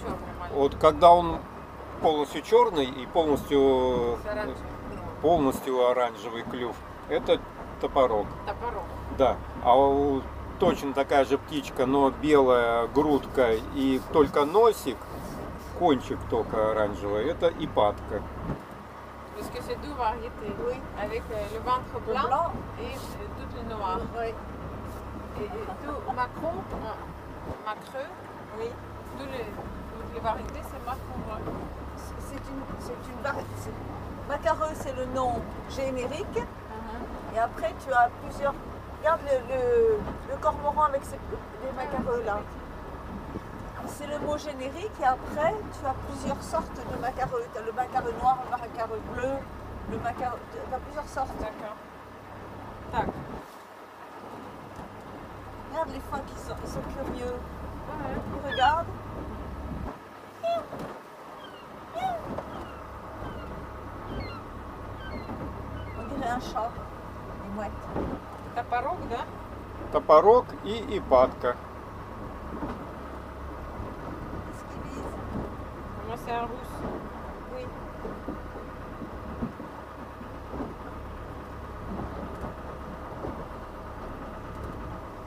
черный маленький. Вот когда он полностью черный и полностью оранжевый клюв, это топорок. Топорок. Да. Точно такая же птичка, но белая грудка и только носик, кончик только оранжевый, это ипатка. Parce que c'est deux variétés. Oui. Avec le ventre blanc, et toutes les noires. Oui. Et tout Macron, Macreux, Oui. toutes les variétés, c'est Macron. Macareux, c'est le nom générique. Et après, tu as plusieurs. Regarde le cormoran avec les macareux là. C'est le mot générique et après, tu as plusieurs sortes de macareux. Tu as le macareux noir, le macareux bleu, le macareux. Tu as plusieurs sortes. D'accord. Tac. Regarde les fois ils sont curieux. Ouais. Ils regardent. On dirait un chat. Une mouette. Топорок, да? Топорок и ипатка. Qu'est-ce qu'ils disent? Moi, c'est un rousse. Oui.